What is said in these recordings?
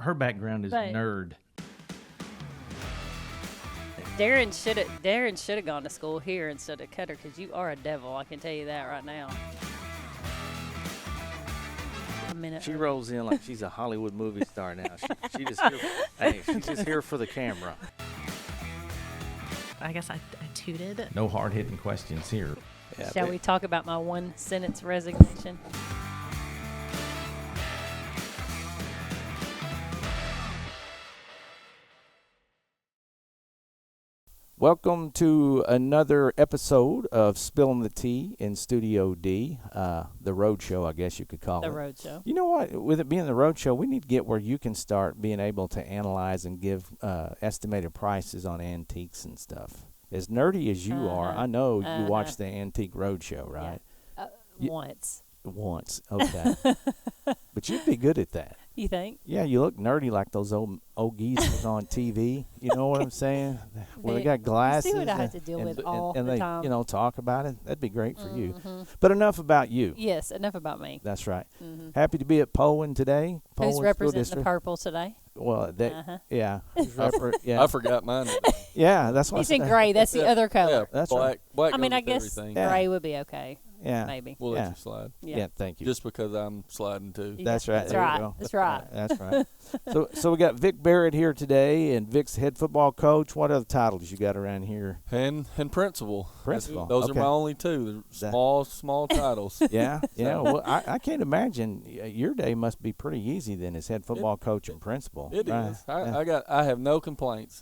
Her background is nerd. Darren should have gone to school here instead of Cutter, because you are a devil. I can tell you that right now. She rolls in like she's a Hollywood movie star now. She just she's just here for the camera. I guess I tooted. No hard-hitting questions here. Yeah, Shall we talk about my one-sentence resignation? Welcome to another episode of Spilling the Tea in Studio D, the road show, I guess you could call it. The road show. You know what? With it being the road show, we need to get where you can start being able to analyze and give estimated prices on antiques and stuff. As nerdy as you are, I know you watch the Antique Road Show, right? Yeah. Once. Once, okay. But you'd be good at that. You think? Yeah, you look nerdy like those old geezers on TV. You know what I'm saying? Where they got glasses. You see what I have to deal with all and the they, time. you know, talk about it. That'd be great for you. But enough about you. Yes, enough about me. That's right. Happy to be at Poyen today. Who's representing the purple today? Well, yeah. I forgot mine. Yeah, that's what he's in gray. That's the other color. Yeah, that's black. Black. I mean, I guess everything. gray would be okay. Yeah, maybe. We'll let you slide. Yeah, thank you. Just because I'm sliding too. Yeah, that's right. That's right. That's right. That's right. So we got Vick Barrett here today, and Vick's head football coach. What other titles you got around here? And principal. Principal. Those are my only two. They're small titles. Yeah. Well, I can't imagine your day must be pretty easy then as head football coach and principal. It is. I have no complaints.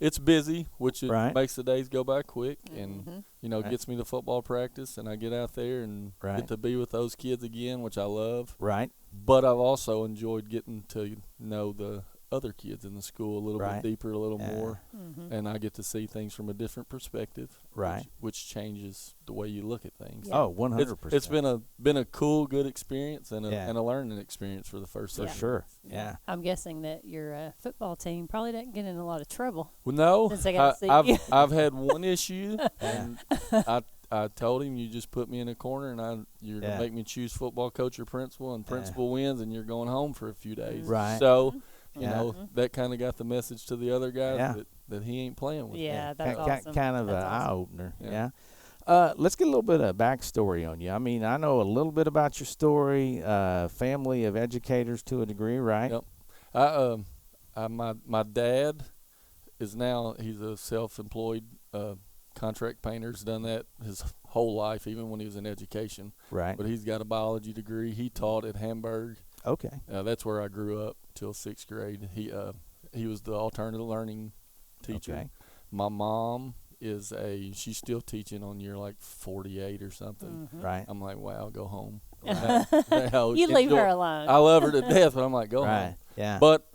It's busy, which makes the days go by quick, and gets me to football practice, and I get out there and get to be with those kids again, which I love. Right. But I've also enjoyed getting to know the other kids in the school a little bit deeper, a little more, and I get to see things from a different perspective. Right. Which changes the way you look at things. Yeah. Oh, 100%. It's been a cool, good experience and a learning experience for the first 6 months. Sure. Yeah. I'm guessing that your football team probably doesn't get in a lot of trouble. Well, no. Since I got to see you. I've had one issue, and I told him, you just put me in a corner, and you're going to make me choose football coach or principal, and principal wins, and you're going home for a few days. Right. So, you know, that kind of got the message to the other guys that he ain't playing with. Yeah, that's awesome. Kind of an eye-opener. Yeah. Let's get a little bit of backstory on you. I mean, I know a little bit about your story. Family of educators to a degree, right? Yep. My dad is now, he's a self-employed contract painter. He's done that his whole life, even when he was in education. Right. But he's got a biology degree. He taught at Hamburg. Okay. That's where I grew up till 6th grade. He was the alternative learning teacher. Okay. My mom she's still teaching on year like 48 or something. Right. I'm like, wow, go home. You leave her alone. I love her to death, but I'm like, go home. Yeah. But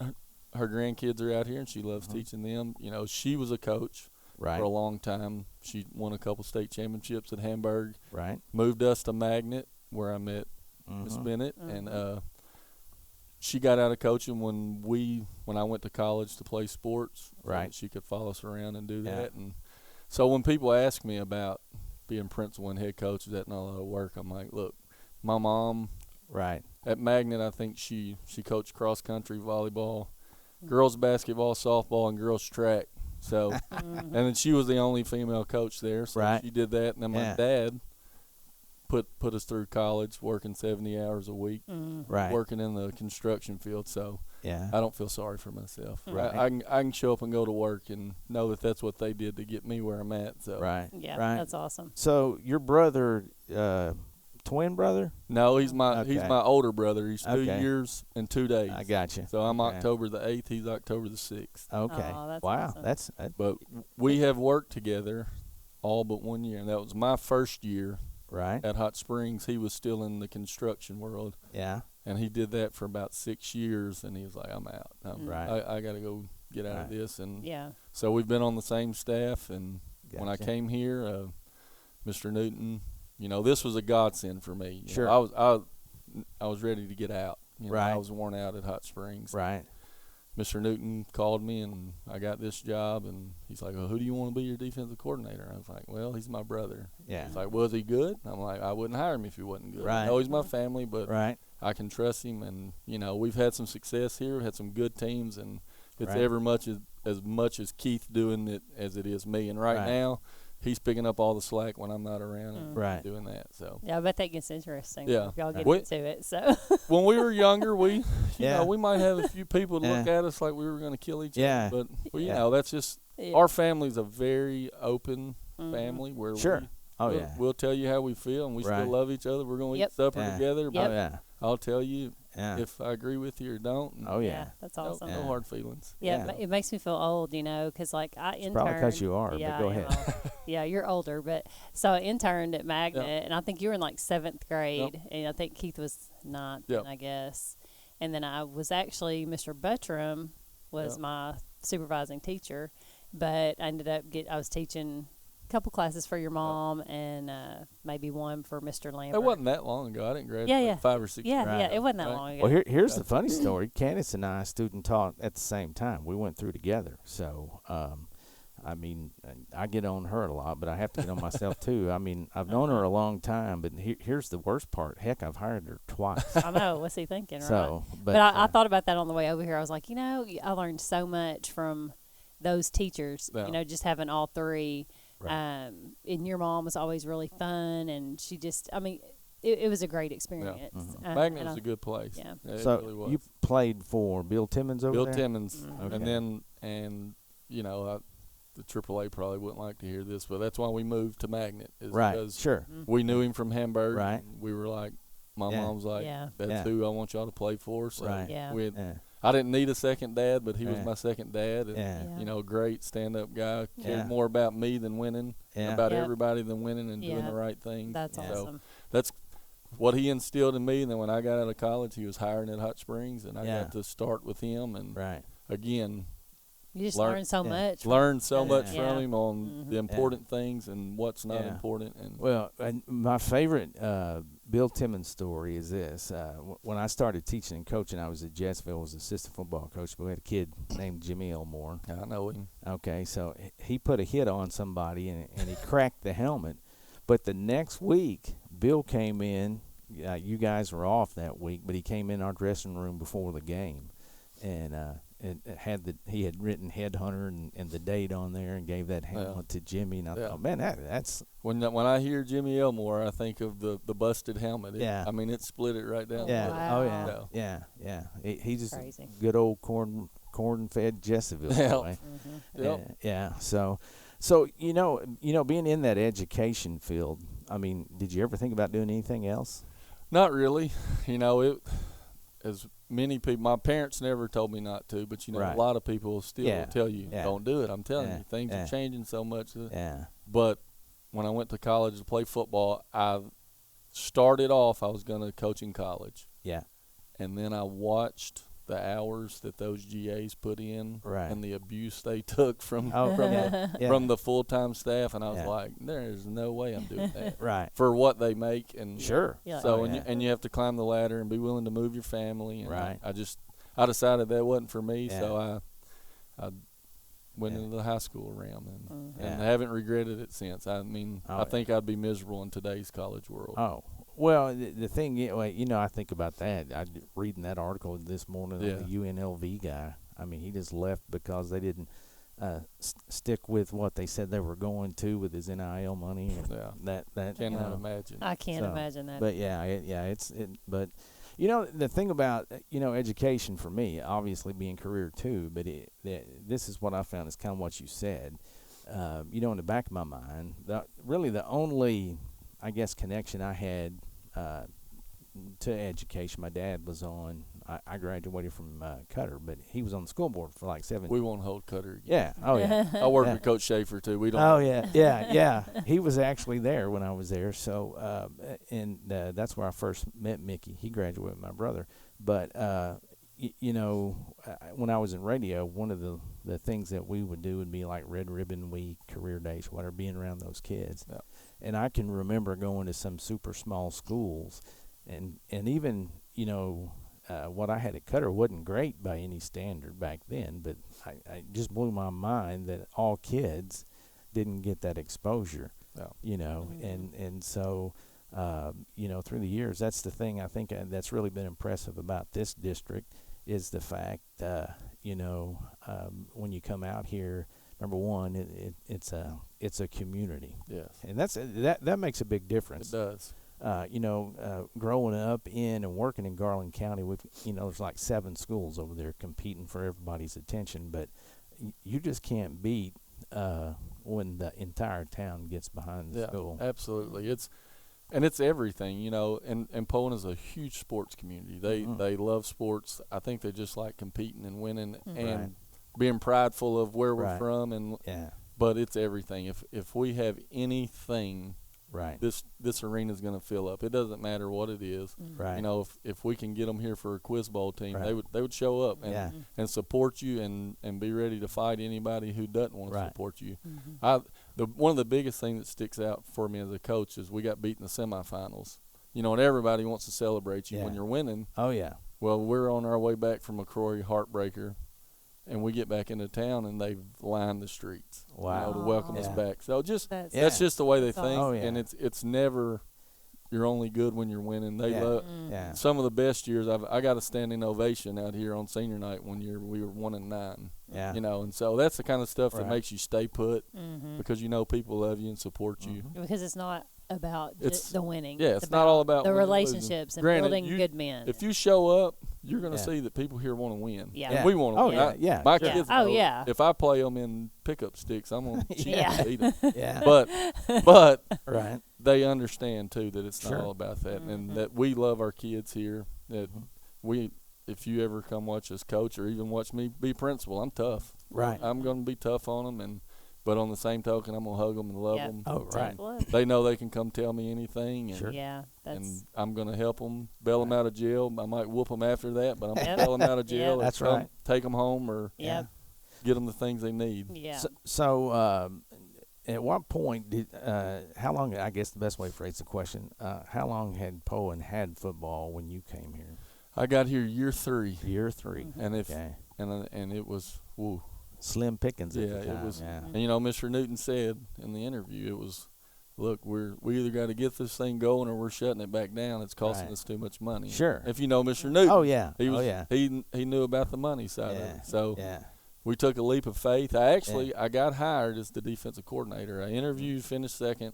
her grandkids are out here, and she loves teaching them. You know, she was a coach for a long time. She won a couple state championships at Hamburg. Right. Moved us to Magnet, where I met Miss Bennett, and she got out of coaching when I went to college to play sports. Right. So she could follow us around and do that. And so when people ask me about being principal and head coach, is that not a lot of work? I'm like, look, my mom at Magnet, I think she coached cross country, volleyball, girls basketball, softball, and girls track. So and then she was the only female coach there. So she did that. And then my dad put us through college, working 70 hours a week, working in the construction field. So I don't feel sorry for myself. I can show up and go to work and know that that's what they did to get me where I'm at. So that's awesome. So your brother, twin brother? No, he's my older brother. He's 2 years and 2 days. I got you. So I'm October the 8th. He's October the 6th. Okay. Oh, that's wow. awesome. But we have worked together all but 1 year, and that was my first year. Right. At Hot Springs, he was still in the construction world. Yeah. And he did that for about 6 years, and he was like, I'm out. I got to go get out of this. And so we've been on the same staff, and when I came here, Mr. Newton, this was a godsend for me. Sure. I was ready to get out. Right. I was worn out at Hot Springs. Right. Mr. Newton called me, and I got this job, and he's like, well, who do you want to be your defensive coordinator? I was like, well, he's my brother. Yeah. He's like, was he good? I'm like, I wouldn't hire him if he wasn't good. Right. No, he's my family, but I can trust him, and we've had some success here. We've had some good teams, and it's as much as Keith doing it as it is me. And right now, he's picking up all the slack when I'm not around and doing that. So yeah, I bet that gets interesting. Yeah, if y'all get into it. So when we were younger, we we might have a few people look at us like we were going to kill each other. But that's just our family's a very open family where we'll tell you how we feel, and we still love each other. We're going to eat supper together. But I'll tell you if I agree with you or don't. That's awesome. No hard feelings. It makes me feel old, because like I interned. Probably because you are, but go ahead. You're older, but so I interned at Magnet, and I think you were in like 7th grade, and I think Keith was 9th, I guess. And then I was actually, Mr. Buttram was my supervising teacher, but I ended up I was teaching couple classes for your mom and maybe one for Mr. Lambert. It wasn't that long ago. I didn't graduate 5 or 6 years ago. It wasn't that long ago. Well, here's the funny story. Candace and I student taught at the same time. We went through together. So, I mean, I get on her a lot, but I have to get on myself too. I mean, I've known her a long time, but here's the worst part. Heck, I've hired her twice. I know. What's he thinking, so, right? But I thought about that on the way over here. I was like, I learned so much from those teachers, just having all three. Right. And your mom was always really fun, and she just, it was a great experience. Yeah. Magnet was a good place. Yeah. So it really was. You played for Bill Timmons over there? Bill Timmons. Okay. And the AAA probably wouldn't like to hear this, but that's why we moved to Magnet. Because we knew him from Hamburg. Right. We were like, my mom's like, that's who I want y'all to play for. So I didn't need a second dad, but he was my second dad. And, great stand-up guy. Cared more about me than winning, about everybody than winning and doing the right thing. That's awesome. That's what he instilled in me. And then when I got out of college, he was hiring at Hot Springs, and I got to start with him. And, again, you just learn so much. Learn so much from him on the important things and what's not important. And my favorite Bill Timmons story is this. When I started teaching and coaching, I was at Jetsville, was assistant football coach, but we had a kid named Jimmy Elmore. I know him. Okay, so he put a hit on somebody, and he cracked the helmet. But the next week, Bill came in. You guys were off that week, but he came in our dressing room before the game, and he had written Headhunter and the date on there and gave that helmet to Jimmy, and I thought, man, that's when I hear Jimmy Elmore, I think of the busted helmet. It split it right down. He's just crazy. Good old corn-fed Jesseville boy. So being in that education field, did you ever think about doing anything else? Not really. As many people, my parents never told me not to, but a lot of people still will tell you, don't do it. I'm telling you, things are changing so much. But when I went to college to play football, I started off, I was going to coach in college. Yeah. And then I watched the hours that those GAs put in and the abuse they took from the full-time staff, and I was like, there's no way I'm doing that for what they make. And and you have to climb the ladder and be willing to move your family, and I decided that wasn't for me, so I went into the high school realm, and I haven't regretted it since. I think I'd be miserable in today's college world. Well, the thing, I think about that. I reading that article this morning on the UNLV guy. He just left because they didn't stick with what they said they were going to with his NIL money. And that cannot imagine. I can't imagine that. But But the thing about education for me, obviously being career too. But this is what I found is kind of what you said. In the back of my mind, the only, I guess, connection I had to education. My dad was on. I graduated from Cutter, but he was on the school board for like 7 years. We won't hold Cutter again. Yeah. Oh yeah. I worked with Coach Schaefer too. We don't. Oh yeah. He was actually there when I was there. So that's where I first met Mickey. He graduated with my brother. But when I was in radio, one of the things that we would do would be like Red Ribbon Week, Career Days, whatever, being around those kids. Yeah. And I can remember going to some super small schools, and even what I had at Cutter wasn't great by any standard back then, but I just blew my mind that all kids didn't get that exposure. Yeah. And so through the years, that's the thing I think that's really been impressive about this district is the fact, when you come out here, number one, it's a community. Yes. And that makes a big difference. It does. Growing up in and working in Garland County, there's like 7 schools over there competing for everybody's attention, but you just can't beat when the entire town gets behind the school. Absolutely. It's everything, and Poyen is a huge sports community. They love sports. I think they just like competing and winning and being prideful of where we're from, but it's everything. If we have anything, this arena is going to fill up. It doesn't matter what it is. Right. If we can get them here for a quiz bowl team, they would show up and support you and be ready to fight anybody who doesn't want to support you. One of the biggest things that sticks out for me as a coach is we got beat in the semifinals. And everybody wants to celebrate you when you're winning. Oh yeah. Well, we're on our way back from McCrory, heartbreaker. And we get back into town, and they've lined the streets, to welcome us back. So that's just the way they think. Oh, yeah. And it's never you're only good when you're winning. They love some of the best years. I got a standing ovation out here on senior night one year. We were 1-9. Yeah. And so that's the kind of stuff that makes you stay put because people love you and support you. Because it's not about the winning. Yeah, it's not all about the relationships and building good men. If you show up, you're going to see that people here want to win. Yeah. And we want to win. Yeah. My kids know if I play them in pickup sticks, I'm going to cheat and beat them. Yeah. But right. They understand, too, that it's not all about that and that we love our kids here, that if you ever come watch us coach or even watch me be principal, I'm tough. Right. I'm going to be tough on them, but on the same token, I'm going to hug them and love them. Oh, right. They know they can come tell me anything. And, and I'm going to help them, bail them out of jail. I might whoop them after that, but I'm going to bail them out of jail. That's right. Take them home or get them the things they need. Yeah. So at what point how long, I guess the best way to phrase the question, how long had Poyen had football when you came here? I got here year 3. Year 3. And and it was, woo. Slim pickings at the time. It was, and Mr. Newton said in the interview, it was, look, we either got to get this thing going or we're shutting it back down. It's costing us too much money. Sure. If you know Mr. Newton. Oh yeah. He knew about the money side of it. So we took a leap of faith. I got hired as the defensive coordinator. I interviewed, finished second,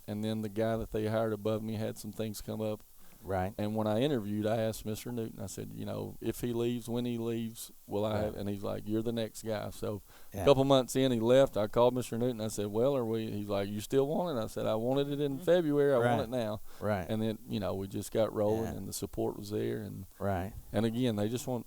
and then the guy that they hired above me had some things come up. Right. And when I interviewed, I asked Mr. Newton, I said, if he leaves, when he leaves, will I have, and he's like, you're the next guy. So a couple months in, he left. I called Mr. Newton. I said, well, he's like, you still want it? I said, I wanted it in February. I want it now. Right. And then, we just got rolling and the support was there. And again, they just want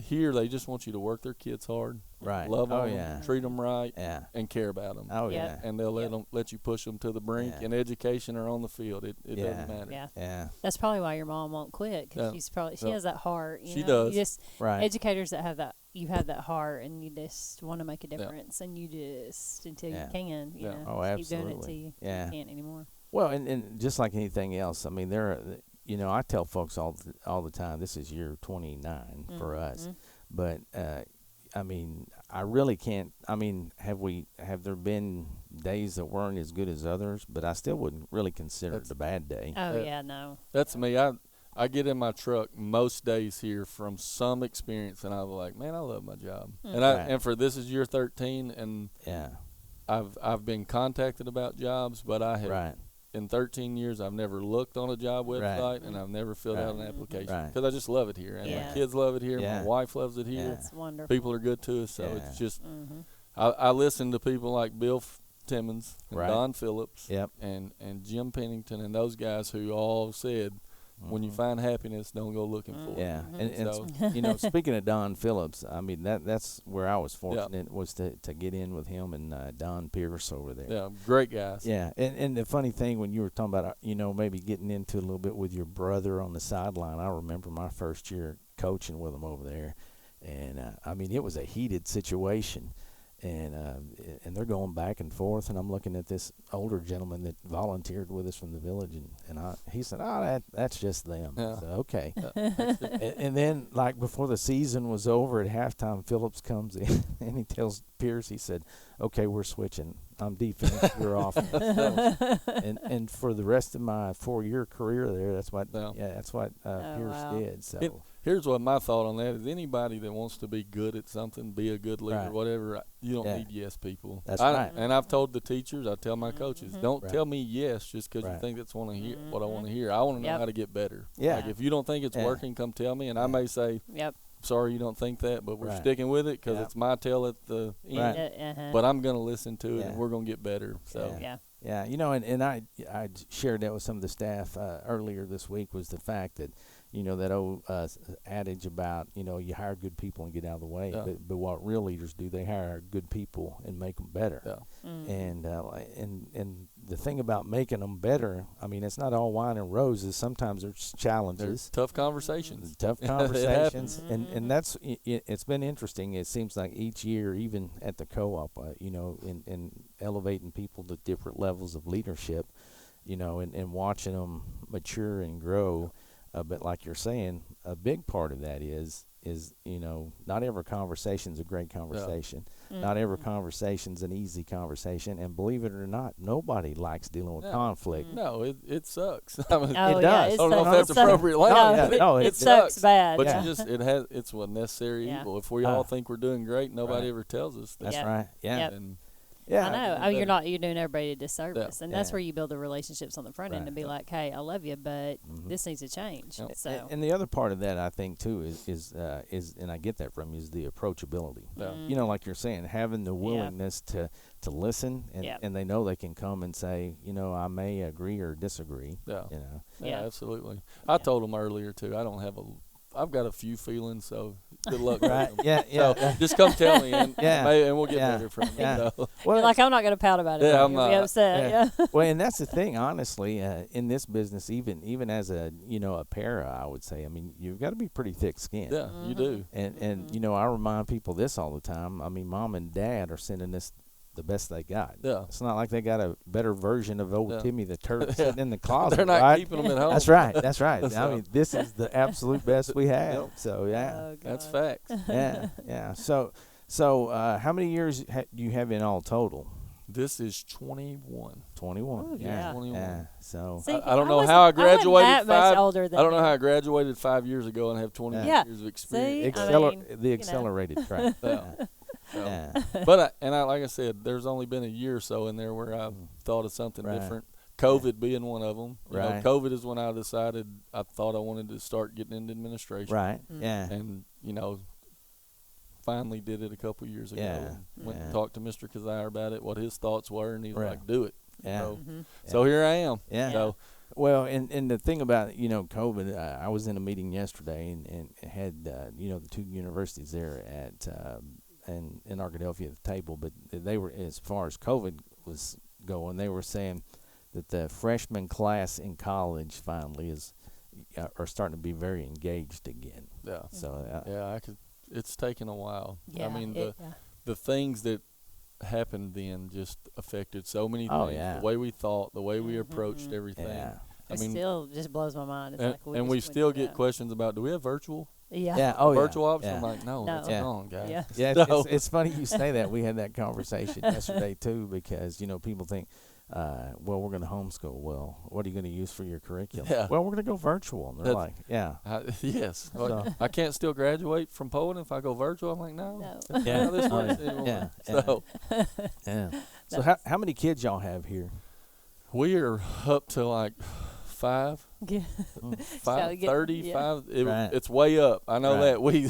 you to work their kids hard. Right. Love them, treat them right, and care about them. Oh, yeah. And they'll let you push them to the brink in education or on the field. It doesn't matter. Yeah. That's probably why your mom won't quit, because she has that heart. She does. You just, educators that have that, you have that heart, and you just want to make a difference, and you just, until you can, you know, oh, keep doing it till you can't anymore. Well, and just like anything else, I mean, I tell folks all the time, this is year 29 for us, but I mean, I really can't. I mean, have there been days that weren't as good as others? But I still wouldn't really consider it a bad day. Oh yeah, no. That's me. I get in my truck most days here from some experience, and I'm like, man, I love my job. And this is year 13, and I've been contacted about jobs, but I have. In 13 years, I've never looked on a job website, and I've never filled out an application because I just love it here, and my kids love it here. My wife loves it here. It's wonderful. People are good to us, so it's just. I listen to people like Bill Timmons, and Don Phillips, and Jim Pennington, and those guys who all said, when you find happiness, don't go looking for it. Yeah, and speaking of Don Phillips, I mean that's where I was fortunate was to get in with him and Don Pierce over there. Yeah, great guys. Yeah, and the funny thing when you were talking about maybe getting into a little bit with your brother on the sideline, I remember my first year coaching with him over there, and I mean it was a heated situation. and they're going back and forth, and I'm looking at this older gentleman that volunteered with us from the village, and he said, that's just them. Yeah. So, okay. And then, like, before the season was over at halftime, Phillips comes in and he tells Pierce, he said, okay, we're switching. I'm defense, you're offense. And for the rest of my 4-year career there, that's what Pierce did. So here's what my thought on that is: anybody that wants to be good at something, be a good leader, right. whatever, you don't need yes people. That's right. And I've told the teachers, I tell my coaches, don't right. tell me yes just because you think that's what I want to hear. I want to know how to get better. Yeah. Like if you don't think it's working, come tell me, and I may say, sorry you don't think that, but we're sticking with it because it's my tale at the end. But I'm going to listen to it, and we're going to get better. So Yeah, and I shared that with some of the staff earlier this week, was the fact that, that old adage about, you hire good people and get out of the way. Yeah. But what real leaders do, they hire good people and make them better. Yeah. And the thing about making them better, I mean, it's not all wine and roses. Sometimes there's challenges. There's tough conversations. Tough conversations. and that's, it's been interesting. It seems like each year, even at the co-op, in elevating people to different levels of leadership, and watching them mature and grow. But like you're saying, a big part of that is not every conversation's a great conversation. Yeah. Not every conversation's an easy conversation. And believe it or not, nobody likes dealing with conflict. No, it sucks. I mean, it does. I don't know if that's appropriate language. It sucks bad. But it's a necessary evil. If we all think we're doing great, nobody ever tells us that. That's right. Yeah. Yep. I know. You're doing everybody a disservice, and that's where you build the relationships on the front end to be like, "Hey, I love you, but this needs to change." Yep. So, and the other part of that, I think too, is and I get that from you, is the approachability. Yeah. Like you're saying, having the willingness to listen, and they know they can come and say, I may agree or disagree. Yeah, absolutely. I told them earlier too. I've got a few feelings, so good luck. Right? With them. So just come tell me, and we'll get better from it. Yeah. So. Well, I'm not going to pout about it. Yeah, I'm not. Be upset. Yeah. Well, and that's the thing, honestly, in this business, even as a para, I would say, I mean, you've got to be pretty thick-skinned. Yeah, you do. And I remind people this all the time. I mean, mom and dad are sending this the best they got. Yeah. It's not like they got a better version of old Timmy the Turk sitting in the closet. They're not keeping them at home. That's right. That's right. I mean, this is the absolute best we have. Yep. So that's facts. Yeah. So how many years do you have in all total? This is 21. 21. Ooh, yeah. 21. Yeah. So see, I don't know how I graduated. I don't know how I graduated 5 years ago and have 20 years of experience. See, the accelerated track. But like I said, there's only been a year or so in there where I've thought of something different. COVID being one of them. You know, COVID is when I decided I thought I wanted to start getting into administration. Right. Yeah. And finally did it a couple of years ago. And went and talked to Mr. Kazire about it, what his thoughts were, and he was like, "Do it." Yeah. So here I am. Yeah. So, well, and the thing about COVID, I was in a meeting yesterday and had the two universities there at in Arkadelphia at the table, but they were, as far as COVID was going, they were saying that the freshman class in college finally are starting to be very engaged again. Yeah. So it's taken a while. Yeah. I mean the things that happened then just affected so many things. The way we thought, the way we approached everything. Yeah. It still just blows my mind. It's we still get questions about, do we have virtual? Yeah. Virtual option? I'm like, no. That's gone, guys. Yeah. It's funny you say that. We had that conversation yesterday too, because people think, well, we're going to homeschool. Well, what are you going to use for your curriculum? Yeah. Well, we're going to go virtual. And they're like, yes. So. I can't still graduate from Poyen if I go virtual. I'm like, no. Yeah. This works anymore. So how many kids y'all have here? We are up to like 5. Yeah. 35. It's way up. I know that. We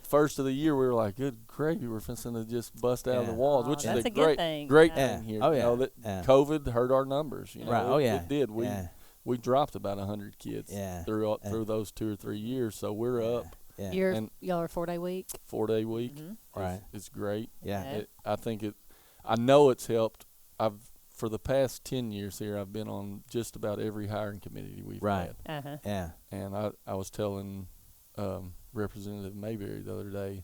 first of the year we were like, good gravy, we're finishing to just bust out of the walls, which is a great thing here. COVID hurt our numbers. It did. We dropped about 100 kids through those 2 or 3 years. So we're up. Yeah. Y'all are 4-day week. 4-day week. Mm-hmm. Right. It's great. Yeah. I know it's helped. For the past 10 years here, I've been on just about every hiring committee we've had. Yeah. And I was telling Representative Mayberry the other day,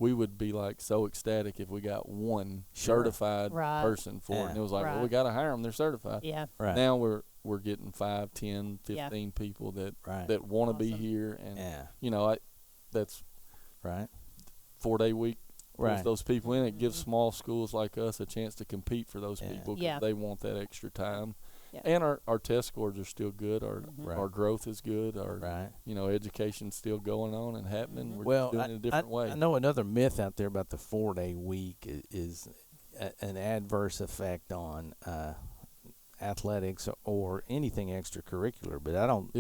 we would be like so ecstatic if we got one certified person for it. And it was like, well, we got to hire them. They're certified. Yeah. Right. Now we're getting 5, 10, 15 people that want to be here. And, you know, that's 4-day week. With those people in it, gives small schools like us a chance to compete for those people because they want that extra time. Yep. And our test scores are still good. Our growth is good. Our you know, education's still going on and happening. We're doing it a different way. I know another myth out there about the 4-day week is an adverse effect on athletics or anything extracurricular. But I don't.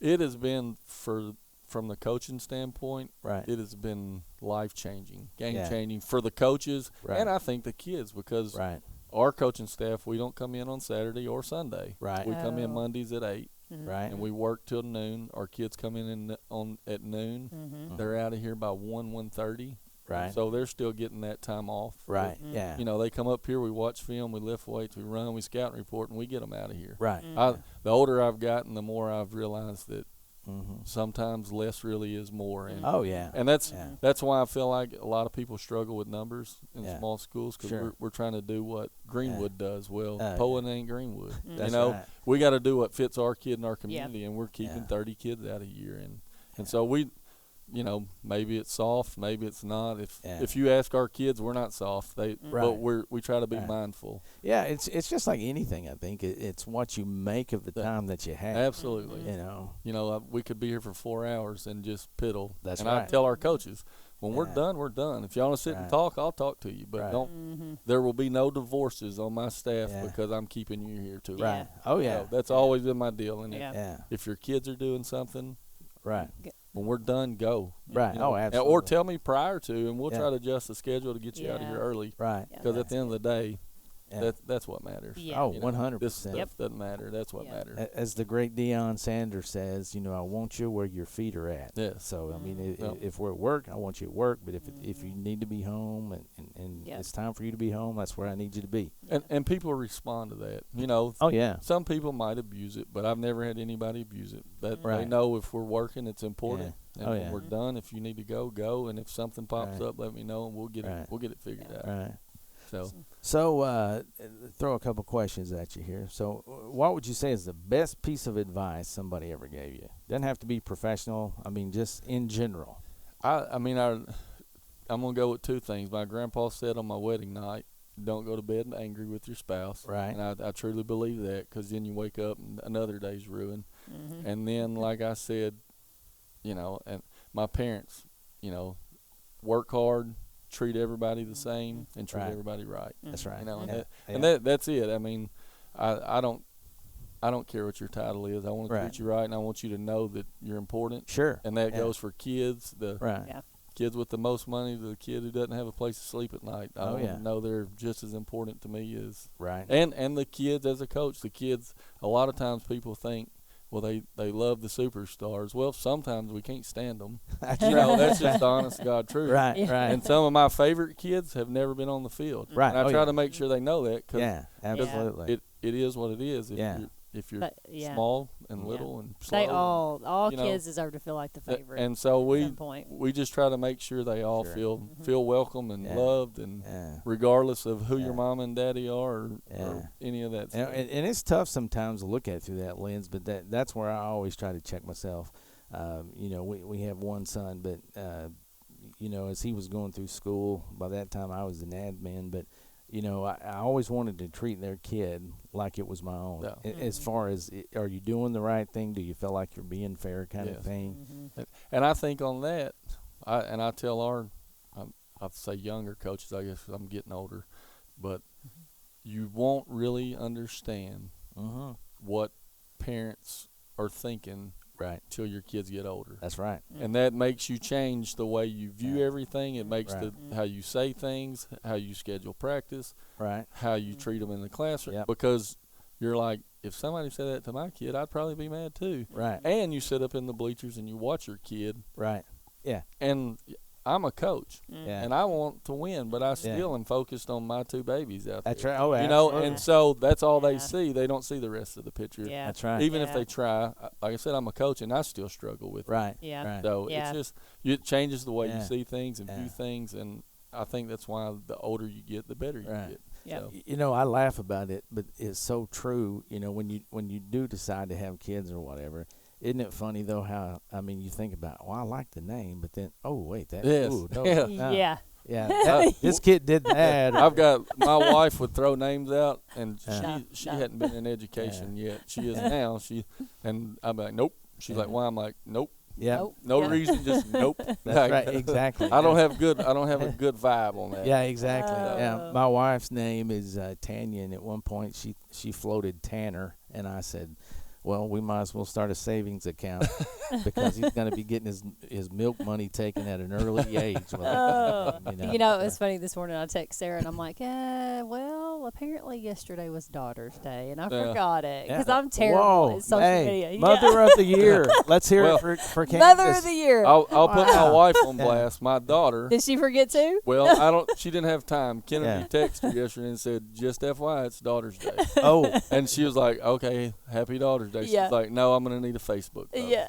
It has been from the coaching standpoint. It has been life-changing, game-changing for the coaches and I think the kids because. Our coaching staff, we don't come in on Saturday or Sunday. We come in Mondays at 8. And we work till noon. Our kids come in at noon. They're out of here by 1:30. So they're still getting that time off. You know, they come up here, we watch film, we lift weights, we run, we scout and report, and we get them out of here. The older I've gotten, the more I've realized that sometimes less really is more. And, and that's why I feel like a lot of people struggle with numbers in small schools because we're trying to do what Greenwood does. Well, Poyen ain't Greenwood. You know, we got to do what fits our kid in our community, and we're keeping 30 kids out a year. And so we, you know, maybe it's soft, maybe it's not. If you ask our kids, we're not soft. But we try to be mindful. Yeah, it's just like anything. I think it's what you make of the time that you have. Absolutely. You know, we could be here for 4 hours and just piddle. I tell our coaches, when we're done, we're done. If y'all want to sit and talk, I'll talk to you. But don't. There will be no divorces on my staff because I'm keeping you here too. Oh yeah. So that's always been my deal. And if your kids are doing something, when we're done, go. You know? Oh, absolutely. Or tell me prior to, and we'll try to adjust the schedule to get you out of here early. Because at the end of the day, that's what matters. Oh, 100%. This stuff doesn't matter. That's what matters. As the great Deion Sanders says, you know, I want you where your feet are at. So, I mean, if we're at work, I want you at work. But if you need to be home and it's time for you to be home, that's where I need you to be. And people respond to that. You know, some people might abuse it, but I've never had anybody abuse it. They know if we're working, it's important. And when we're done, if you need to go, go. And if something pops up, let me know, and we'll get it figured out. So throw a couple questions at you here. So what would you say is the best piece of advice somebody ever gave you? Doesn't have to be professional. I mean, just in general. I'm going to go with two things. My grandpa said on my wedding night, don't go to bed angry with your spouse. And I truly believe that because then you wake up and another day's ruined. And then, like I said, you know, and my parents, you know, work hard, treat everybody the same, and treat everybody right. That's right. You know, that's it. I mean, I don't care what your title is. I want to treat you right, and I want you to know that you're important. And that goes for kids. Kids with the most money to the kid who doesn't have a place to sleep at night. I want to know they're just as important to me as and the kids as a coach. The kids, a lot of times people think, well, they love the superstars. Well, sometimes we can't stand them. You know, that's just the honest to God truth. And some of my favorite kids have never been on the field. And I try to make sure they know that. Absolutely. It is what it is. If you're small and little and slow. They all kids deserve to feel like the favorite. And so we just try to make sure they all feel welcome and loved, and regardless of who your mom and daddy are or any of that stuff. And it's tough sometimes to look at it through that lens, but that's where I always try to check myself. You know, we have one son, but you know, as he was going through school, by that time I was an admin, but you know, I always wanted to treat their kid like it was my own. As far as, are you doing the right thing? Do you feel like you're being fair kind of thing? And I think on that, I tell I'd say younger coaches, I guess, 'cause I'm getting older, but you won't really understand what parents are thinking till your kids get older. That's right. And that makes you change the way you view everything. It makes how you say things, how you schedule practice, how you treat them in the classroom. Because you're like, if somebody said that to my kid, I'd probably be mad too. And you sit up in the bleachers and you watch your kid. And I'm a coach, Yeah. and I want to win, but I still am focused on my 2 babies out there. That's right. Oh, you know, absolutely. and so that's all they see. They don't see the rest of the picture. Yeah. That's right. Even if they try, like I said, I'm a coach, and I still struggle with it. Right. Yeah. Right. So it's just it changes the way you see things and view Yeah. things, and I think that's why the older you get, the better you get. Yeah. So. You know, I laugh about it, but it's so true. You know, when you do decide to have kids or whatever, isn't it funny though how you think about, well, I like the name, but then wait, that ooh, no, Yeah. this kid did that. I've got my wife would throw names out, and she No. hadn't been in education yet. She is now. And I'm like, nope. She's like, why? I'm like, nope. Yeah. Nope. No reason, just nope. That's right. Exactly. I don't have a good vibe on that. Yeah, exactly. Oh. Yeah, my wife's name is Tanya, and at one point she floated Tanner, and I said, well, we might as well start a savings account because he's going to be getting his milk money taken at an early age. You know, it was funny this morning. I text Sarah and I'm like, well, apparently yesterday was Daughter's Day, and I forgot it because I'm terrible at social media. Mother of the Year. Let's hear it for Candace. Mother of the Year. I'll put my wife on blast. My daughter. Did she forget to? Well, She didn't have time. Kennedy texted her yesterday and said, "Just FYI, it's Daughter's Day." Oh, and she was like, "Okay, happy Daughter's Day." She's like, "No, I'm gonna need a Facebook post." Yeah.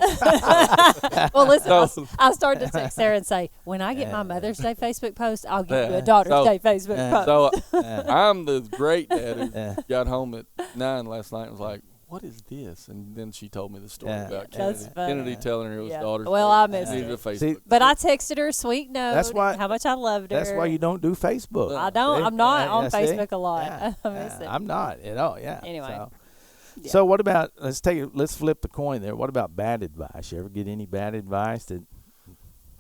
Well, listen, I started to text Sarah and say, when I get my Mother's Day Facebook post, I'll give you a Daughter's Day Facebook post. So I'm the great dad who got home at 9 last night and was like, what is this? And then she told me the story about Kennedy telling her it was Daughter's Day. Well, I missed needed it. a Facebook. But I texted her a sweet note. That's why, how much I loved her. That's why you don't do Facebook. I don't. I'm not on Facebook a lot. I miss it. I'm not at all. Yeah. Anyway. So what about? Let's flip the coin there. What about bad advice? You ever get any bad advice that?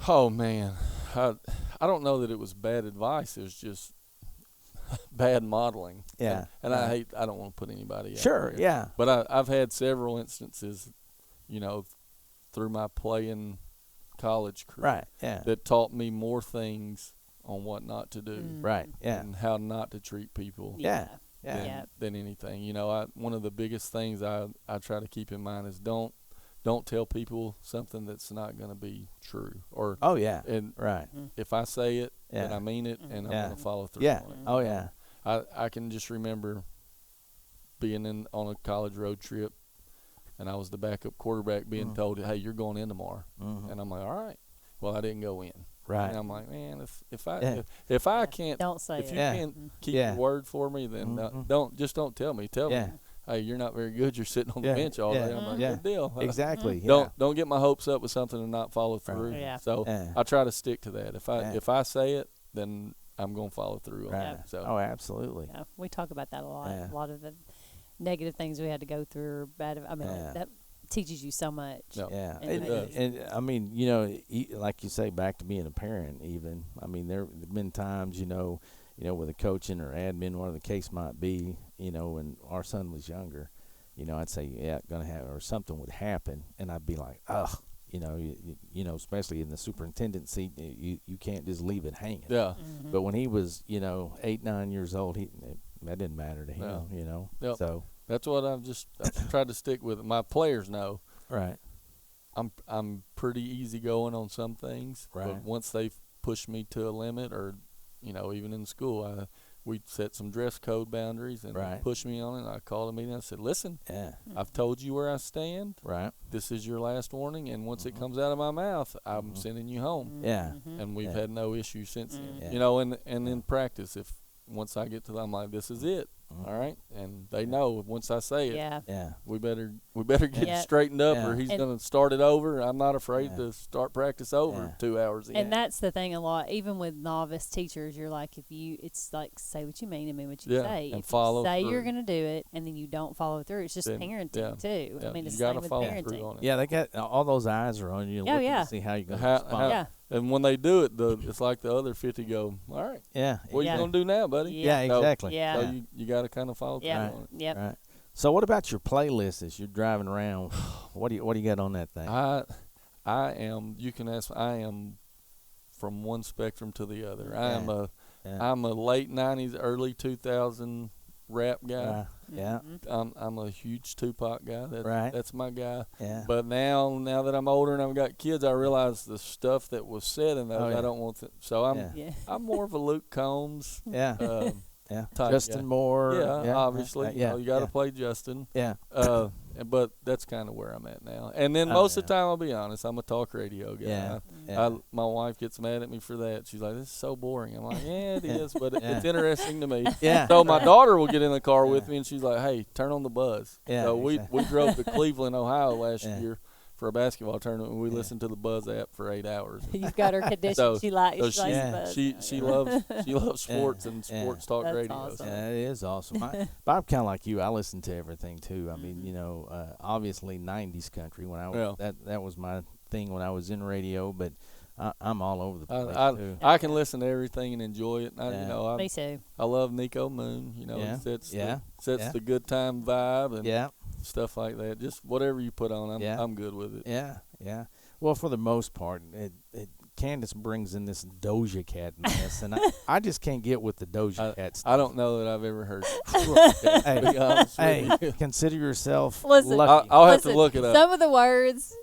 Oh man, I don't know that it was bad advice. It was just bad modeling. Yeah. And I don't want to put anybody out. Sure. There. Yeah. But I've had several instances, through my playing college career. Right. Yeah. That taught me more things on what not to do. Right. Yeah. And how not to treat people. Yeah. Than anything. One of the biggest things I try to keep in mind is don't tell people something that's not going to be true. Or and if I say it, then I mean it, and I'm going to follow through on it. Oh yeah. I can just remember being on a college road trip, and I was the backup quarterback being told, "Hey, you're going in tomorrow," and I'm like, "All right." Well, I didn't go in. Right. And I'm like, man, if I can't, don't say if it. you can't keep your word for me, then don't tell me. Tell me, hey, you're not very good. You're sitting on the bench all day. I'm like, good deal. Exactly. Don't get my hopes up with something and not follow through. Yeah. So I try to stick to that. If I say it, then I'm gonna follow through on it. So absolutely. Yeah, we talk about that a lot. A lot of the negative things we had to go through, that teaches you so much. Yeah, and I mean, like you say, back to being a parent. Even there have been times, with a coaching or admin, whatever the case might be. When our son was younger, I'd say, gonna happen, or something would happen, and I'd be like, ugh. Especially in the superintendent seat, you can't just leave it hanging. Yeah. Mm-hmm. But when he was, 8, 9 years old, that didn't matter to him. Yep. So that's what I've tried to stick with. My players know. Right. I'm pretty easygoing on some things. Right. But once they've pushed me to a limit, or even in school, we set some dress code boundaries and pushed me on it. And I called a meeting and I said, listen, I've told you where I stand. Right. This is your last warning, and once it comes out of my mouth, I'm sending you home. Yeah. And we've had no issues since then. Yeah. And in practice, once I get to them, I'm like, this is it. All right, and they know once I say it, we better get it straightened up, or he's going to start it over. I'm not afraid to start practice over 2 hours in. And that's the thing a lot, even with novice teachers, you're like, it's like, say what you mean and mean what you say. And if follow you say through. you're going to do it and then you don't follow through, it's just parenting too. Yeah. I mean, it's you the same with follow parenting. through on it. Yeah, they got all those eyes are on you, looking to see how you're going to respond. And when they do it, it's like the other 50 go, all right. Yeah. What are you going to do now, buddy? Yeah, exactly. Yeah. So you got to kind of follow through on it. Yep. Right. So what about your playlist as you're driving around? What do you got on that thing? I am, you can ask, I am from one spectrum to the other. I'm a late 90s, early 2000 rap guy. Yeah. I'm a huge Tupac guy. That's my guy. Yeah. But now that I'm older and I've got kids, I realize the stuff that was said in those. I don't want to. So I'm more of a Luke Combs. Yeah. Type Justin guy. Moore. Yeah. Obviously. You got to play Justin. Yeah. But that's kind of where I'm at now. And then most of the time, I'll be honest, I'm a talk radio guy. My wife gets mad at me for that. She's like, "This is so boring." I'm like, "Yeah, it is, but it's interesting to me." Yeah. So my daughter will get in the car with me, and she's like, "Hey, turn on the buzz." Yeah. So we drove to Cleveland, Ohio last year for a basketball tournament, and we listened to the Buzz app for 8 hours. You've got her condition. She likes Buzz. She loves sports and sports talk That's radio. awesome. So. Yeah, it is awesome. But I'm kind of like you. I listen to everything too. I mean, obviously '90s country. When I was that was my thing when I was in radio. But I'm all over the place too. I can listen to everything and enjoy it. Me too. I love Nico Moon. He sets the good time vibe and stuff like that. Just whatever you put on, I'm good with it. Yeah. Well, for the most part, Candace brings in this Doja Cat mess, and I just can't get with the Doja Cat stuff. I don't know that I've ever heard it. Hey, consider yourself Listen, lucky. I'll have to look it up. Some of the words,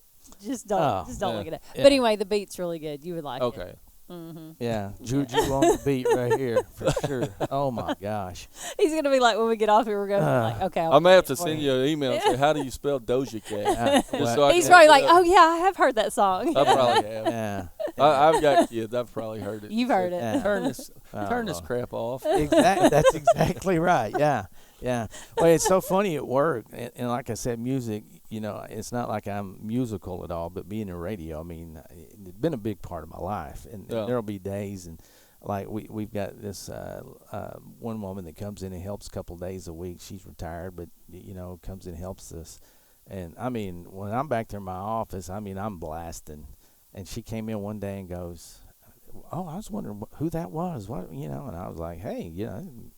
just don't look it up. Yeah. But anyway, the beat's really good. You would like it. Okay. Mm-hmm. Yeah, Juju on the beat right here for sure. Oh my gosh, he's gonna be like, when we get off here, we're gonna be like, okay. I'm gonna have to send you an email and say, how do you spell Doja Cat? He's probably like, oh yeah, I have heard that song. I probably have. Yeah. I've got kids. I've probably heard it. You've heard it. Yeah. Turn this crap off. Exactly. That's exactly right. Yeah. Well, it's so funny at work, and like I said, music. It's not like I'm musical at all, but being in radio, I mean, it's been a big part of my life. And there'll be days, and like we've got this one woman that comes in and helps a couple days a week. She's retired, but comes in and helps us. And I mean, when I'm back there in my office, I mean, I'm blasting. And she came in one day and goes, "Oh, I was wondering who that was." And I was like, "Hey,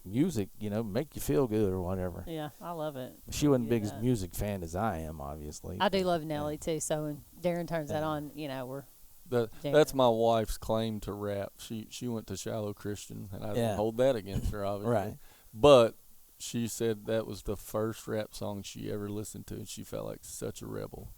music, make you feel good or whatever." Yeah, I love it. She wasn't big as music fan as I am, obviously. I do love Nelly too. So when Darren turns that on, we're. That's my wife's claim to rap. She went to Shiloh Christian, and I didn't hold that against her, obviously. Right. But she said that was the first rap song she ever listened to, and she felt like such a rebel.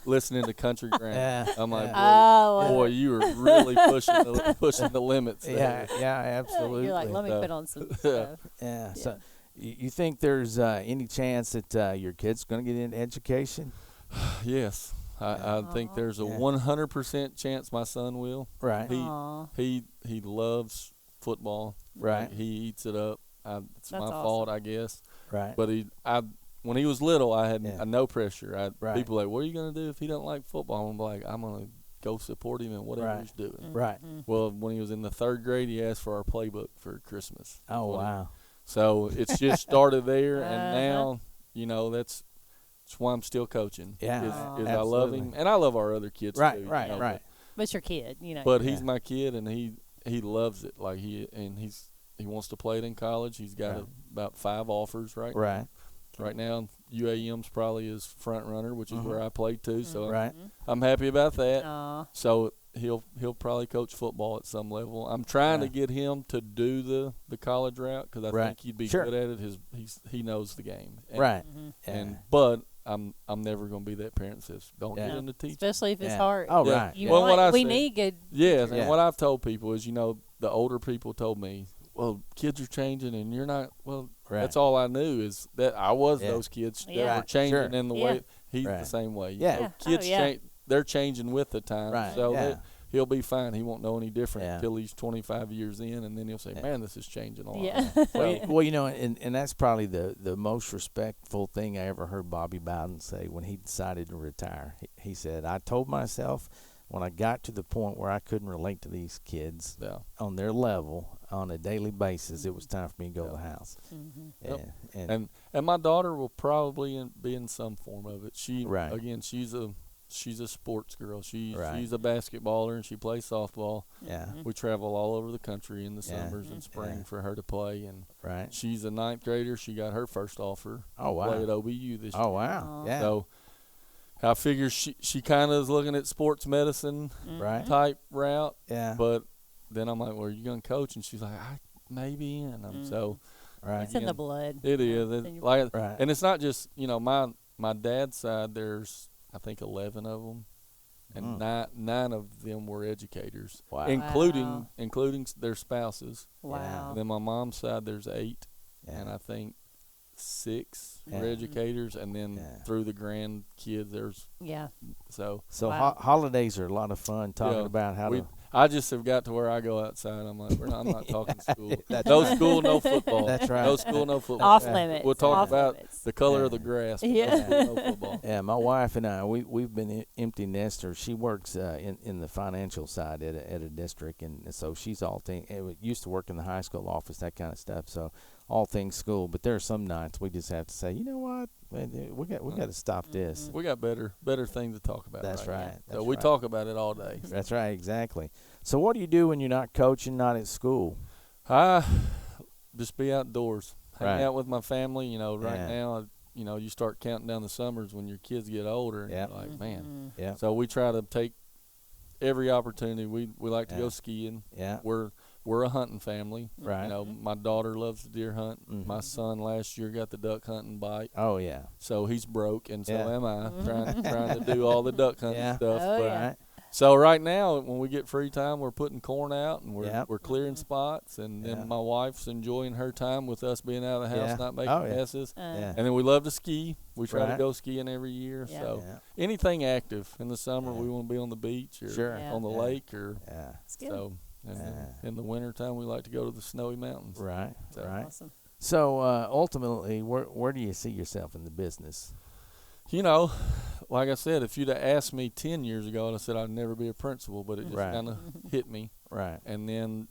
Listening to Country Grammar. I'm like, boy, you were really pushing the limits there. Yeah, absolutely. You're like, let me put on some stuff. Yeah. So you think there's any chance that your kid's going to get into education? Yes. I think there's a 100% chance my son will. Right. He loves football. Right. He eats it up. It's my awesome. fault, I guess. Right. But when he was little, I had no pressure. Right. People were like, what are you going to do if he don't like football? I'm like, I'm going to go support him in whatever he's doing. Mm-hmm. Right. Well, when he was in the 3rd grade, he asked for our playbook for Christmas. Oh, wow. So it's just started there, and now, that's why I'm still coaching. Yeah. Is I love him, and I love our other kids too. Right. But it's your kid, But he's my kid, and he loves it. Like he wants to play it in college. He's got about 5 offers right now. UAM's probably his front runner, which is where I played too. So I'm happy about that. So he'll probably coach football at some level. I'm trying to get him to do the college route because I think he'd be good at it. He knows the game. And, but I'm never going to be that parent that says don't get into teaching, especially if it's hard. Oh right. We need good. Yes, and what I've told people is, the older people told me, well, kids are changing, and you're not. Well, that's all I knew is that I was those kids that were changing in the way. He's the same way. Kids change. They're changing with the time. So he'll be fine. He won't know any different until he's 25 years in, and then he'll say, "Man, this is changing a lot." Well, and that's probably the most respectful thing I ever heard Bobby Bowden say when he decided to retire. He said, "I told myself when I got to the point where I couldn't relate to these kids on their level on a daily basis, it was time for me to go to the house." Mm-hmm. And my daughter will probably be in some form of it. Again, she's a sports girl. She's a basketballer, and she plays softball. Yeah. We travel all over the country in the summers and spring for her to play. And she's a 9th grader. She got her first offer to play at OBU this year. Oh, wow. Yeah. So I figure she kind of is looking at sports medicine type route. Yeah. But then I'm like, well, are you going to coach? And she's like, maybe. And so Right. It's in the blood. It is. right. And it's not just, my dad's side, there's, I think, 11 of them. And nine of them were educators, wow. including their spouses. Wow. And then my mom's side, there's 8, and I think 6 were educators, and then through the grandkids, there's so wow. Holidays are a lot of fun talking about how to. I just have got to where I go outside. I'm like, I'm not talking school. No school, no football. That's right. No school, no football. Off limits. We'll talk Off about limits. the color of the grass. But no school, no football. Yeah, my wife and I, we've been empty nesters. She works in the financial side at a district, and so she's used to work in the high school office, that kind of stuff. So all things school. But there are some nights we just have to say, you know what, we got to stop this. We got better things to talk about. That's right. So we talk about it all day. That's right, exactly. So what do you do when you're not coaching, not at school? I just be outdoors, hang Right. out with my family. Right now, you start counting down the summers when your kids get older. And you're like, man. Yeah. So we try to take every opportunity. We like to go skiing. Yeah. We're a hunting family. Right. My daughter loves to deer hunt. Mm-hmm. My son last year got the duck hunting bite. Oh yeah. So he's broke, and so am I, Mm-hmm. trying to do all the duck hunting stuff. Oh, but yeah. Right. So right now, when we get free time, we're putting corn out, and we're clearing Mm-hmm. spots, and then my wife's enjoying her time with us being out of the house, not making messes. Yeah. And then we love to ski. We try to Right. go skiing every year. Yeah. So Yeah. anything active in the summer, we want to be on the beach or Sure. Yeah. on the lake or Yeah. It's good. so. And then in the wintertime, we like to go to the snowy mountains. Right. So. Right. Awesome. So ultimately, where do you see yourself in the business? Like I said, if you'd have asked me 10 years ago, I'd have said I'd never be a principal, but it just Right. kind of hit me. Right. And then,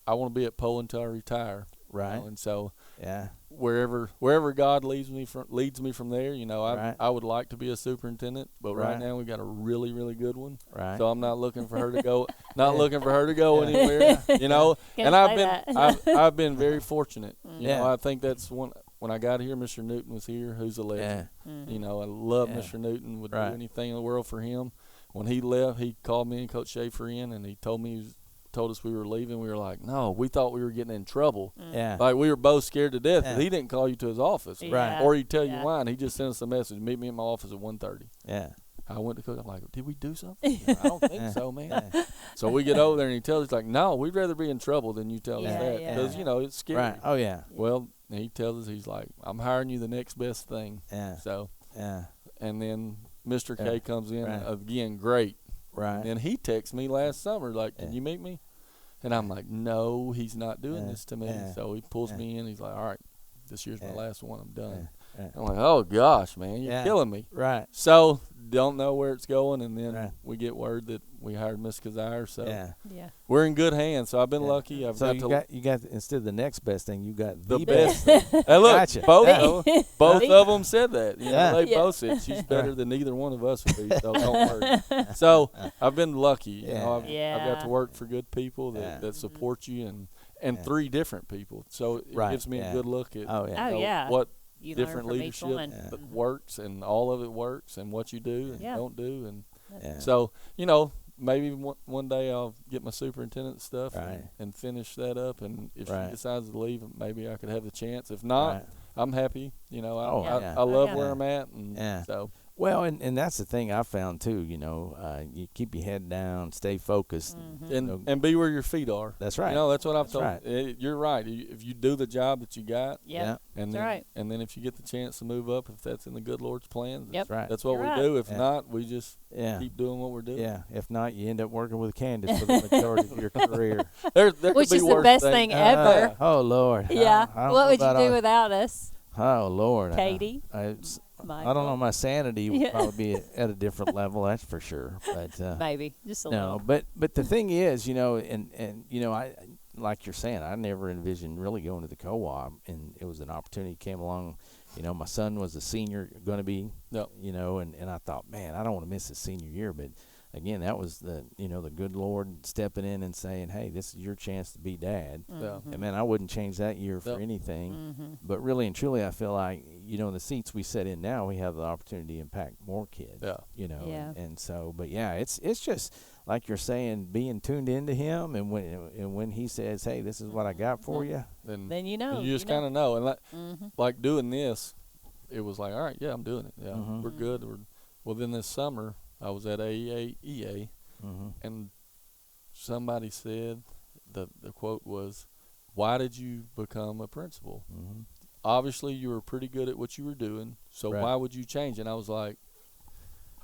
I want to be at Poyen until I retire. Right. And so Yeah. wherever God leads me from there, Right. I would like to be a superintendent, but right Right. now we got a really, really good one. Right. So I'm not looking for her to go, anywhere, Can't And I've say been, I've been very fortunate. Yeah. I think that's when I got here, Mr. Newton was here, who's a legend. Mm-hmm. I love Yeah. Mr. Newton, would Right. do anything in the world for him. When he left, he called me and Coach Schaefer in, and he told us we were leaving. We were like, no, we thought we were getting in trouble. Yeah. Like we were both scared to death. Yeah. He didn't call you to his office, Right. or he'd tell you Yeah. why. And he just sent us a message: meet me in my office at 1:30. Yeah. I went to Coach. I'm like, did we do something? I don't think Yeah. so, man. Yeah. So we get over there, and he tells us like, no, we'd rather be in trouble than you tell us Yeah, that yeah. because it's scary. Right. Oh yeah. Well, he tells us he's like, I'm hiring you the next best thing. Yeah. So, Yeah. and then Mr. Yeah. K comes in Right. again, great. Right. And he texts me last summer like, can Yeah. you meet me? And I'm like, no, he's not doing Yeah. this to me. Yeah. So he pulls Yeah. me in. He's like, all right, this year's my Yeah. last one. I'm done. Yeah. I'm like, oh gosh, man, you're Yeah. killing me. Right. So don't know where it's going, and then Right. we get word that we hired Miss Kazire. So Yeah. Yeah. we're in good hands. So I've been Yeah. lucky. I've So got you got instead of the next best thing, you got the the best. best. Hey, look, Gotcha. both Yeah. both of them said that. Yeah. They Yeah. both said she's better than either one of us would be. So don't worry. So I've been lucky. Yeah. I've got to work for good people Yeah. that support you and Yeah. 3 different people. So it Right. gives me Yeah. a good look at Oh yeah. Oh, yeah. what You learn different from each leadership one. that works, and all of it works, and what you do and Yeah. don't do. And Yeah. so, maybe one day I'll get my superintendent stuff Right. and finish that up. And if Right. she decides to leave, maybe I could have the chance. If not, Right. I'm happy. Oh, yeah. I love Yeah. where I'm at. And Yeah. so, Well, and that's the thing I found too. You keep your head down, stay focused. Mm-hmm. and be where your feet are. That's right. That's what I've told. right. You're right. If you do the job that you got, Yep. and That's then right. and then if you get the chance to move up, if that's in the good Lord's plan, Yep. That's right. that's what You're we right. do. If Yeah. not, we just Yeah. keep doing what we're doing. Yeah. If not, you end up working with Candace for the majority of your career. There could Which be is the worse best things. thing ever. Oh Lord. Yeah. I don't What know would you about do all- without us, Oh Lord. Katie? I don't know. My sanity would Yeah. probably be at a different level. That's for sure. But Maybe just a no. little. But the thing is, and I like you're saying, I never envisioned really going to the co-op, and it was an opportunity came along. My son was a senior, going to be. Yep. And I thought, man, I don't want to miss his senior year. But again, that was the good Lord stepping in and saying, hey, this is your chance to be dad. Yeah. And man, I wouldn't change that year for Yep. anything. Mm-hmm. But really and truly, I feel like, the seats we sit in now, we have the opportunity to impact more kids. Yeah. Yeah. And so, but yeah, it's just like you're saying, being tuned into him, and when he says, "Hey, this is what I got for you," then you know. You just kind of know. And like doing this, it was like, all right, yeah, I'm doing it. Yeah, we're good. Well, then this summer, I was at AEA, and somebody said, the quote was, "Why did you become a principal? Obviously, you were pretty good at what you were doing, so why would you change?" And I was like,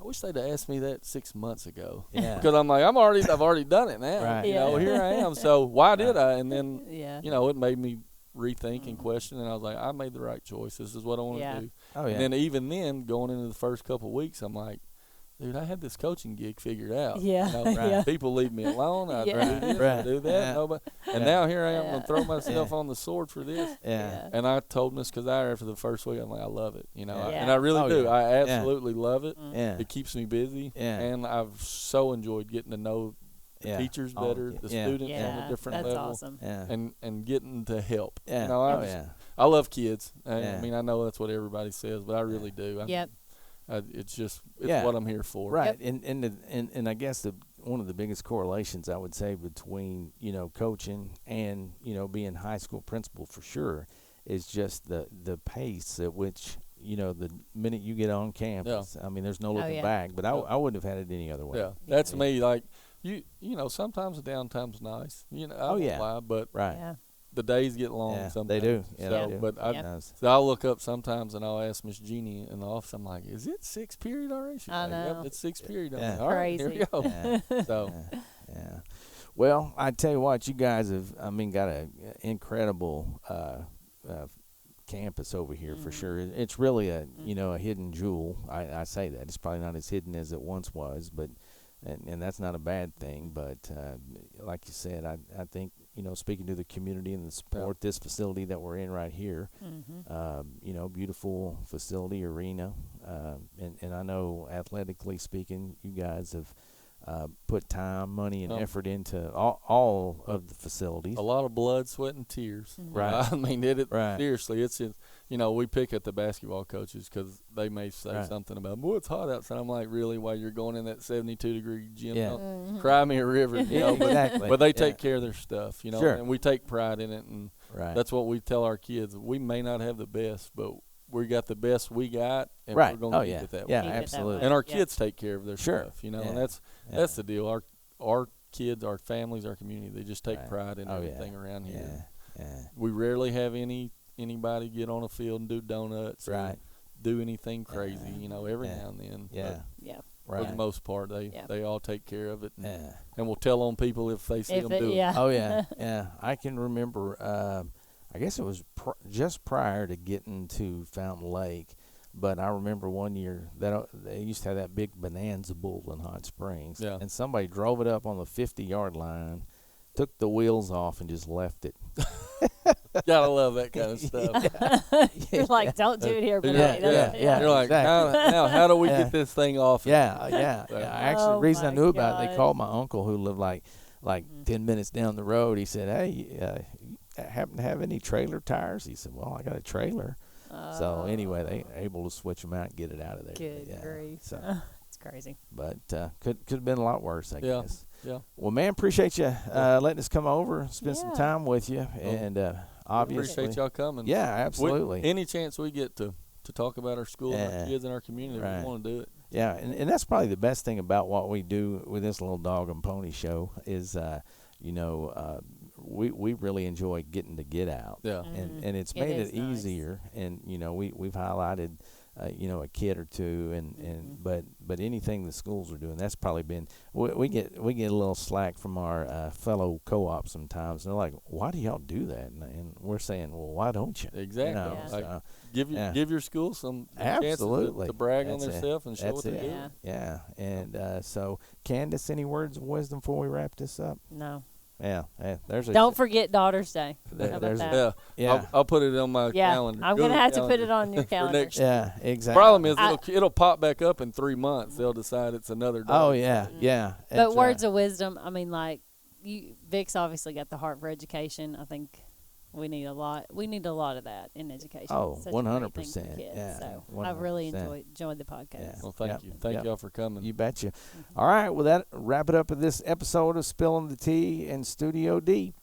I wish they'd have asked me that 6 months ago. Yeah. Because I'm like, I've already done it now. Right. You know, here I am. So why did I? And then, you know, it made me rethink and question. And I was like, I made the right choice. This is what I want to do. Oh, yeah. And then even then, going into the first couple of weeks, I'm like, dude, I had this coaching gig figured out. Yeah. You know, people leave me alone. I do this, I do that. And now here I am going to throw myself on the sword for this. Yeah. And I told Miss Kazire after the first week, I'm like, I love it. You know, and I really do. Yeah. I absolutely love it. Yeah. It keeps me busy. Yeah. And I've so enjoyed getting to know the teachers better, the students on a different level. That's awesome. And getting to help. Yeah. You know, I love kids. I mean, I know that's what everybody says, but I really do. It's what I'm here for. Right. And I guess one of the biggest correlations I would say between, you know, coaching and, you know, being high school principal for sure is just the pace at which, you know, the minute you get on campus, I mean, there's no looking back, but I wouldn't have had it any other way. Yeah. That's me. Like, you know, sometimes the downtime's nice. You know, I don't lie, but the days get long sometimes. They do. Yeah, so, they do. But so I'll look up sometimes and I'll ask Miss Jeannie in the office, I'm like, is it 6th period already? She's like, yep, it's 6th period. I'm like, all right, here we go. Yeah. Well, I tell you what, you guys have, I mean, got an incredible campus over here for sure. It's really a, you know, a hidden jewel. I say that. It's probably not as hidden as it once was, but and that's not a bad thing. But like you said, I think, you know, speaking to the community and the support, this facility that we're in right here, you know, beautiful facility, arena, and I know athletically speaking, you guys have put time, money, and effort into all of the facilities. A lot of blood, sweat, and tears. Right. I mean, seriously, it's you know, we pick at the basketball coaches because they may say something about, boy, it's hot outside. I'm like, really? While you're going in that 72-degree gym? Cry me a river. You know, but they take care of their stuff, you know, and we take pride in it. And that's what we tell our kids. We may not have the best, but we got the best we got, and we're going to keep it that way. Yeah, absolutely. And our kids take care of their stuff, you know, and that's the deal. Our kids, our families, our community, they just take pride in everything around here. We rarely have anybody get on a field and do donuts or do anything crazy, you know, every now and then. For the most part, they all take care of it, and will tell on people if they see them do it. Oh, yeah. I can remember, I guess it was just prior to getting to Fountain Lake, but I remember one year that they used to have that big Bonanza Bull in Hot Springs, and somebody drove it up on the 50-yard line, took the wheels off, and just left it. Gotta love that kind of stuff. You're like, don't do it here. You're like, now how do we get this thing off? Actually, the reason I knew about it, they called my uncle who lived like 10 minutes down the road. He said, hey, happen to have any trailer tires? He said, well, I got a trailer. So anyway, they able to switch them out and get it out of there. Good grief. So it's crazy. But could have been a lot worse, I guess. Yeah. Well, man, appreciate you letting us come over, spend some time with you, and obviously appreciate y'all coming. Yeah, absolutely. Any chance we get to talk about our school and our kids and our community, we want to do it. Yeah, and that's probably the best thing about what we do with this little dog and pony show is, you know, we really enjoy getting to get out. Yeah. And it's made it easier. Nice. And, you know, we've highlighted, you know, a kid or two, but anything the schools are doing, that's probably been, we get a little slack from our fellow co-ops sometimes. And they're like, why do y'all do that? And we're saying, well, why don't you? Exactly. You know, give your school some chance to brag on themselves and show what they do. Yeah. And so, Candace, any words of wisdom before we wrap this up? No. Yeah, don't forget Daughter's Day. I'll put it on my calendar. I'm going to have to put it on your calendar. Exactly. Problem is, it'll pop back up in 3 months. They'll decide it's another day. Oh, yeah. But words of wisdom, I mean, like, Vick's obviously got the heart for education. I think We need a lot. We need a lot of that in education. Oh, 100%. Yeah, so 100%. I really enjoyed the podcast. Yeah. Well, thank you. Thank y'all for coming. You betcha. All right. Well, that wrap it up with this episode of Spilling the Tea in Studio D.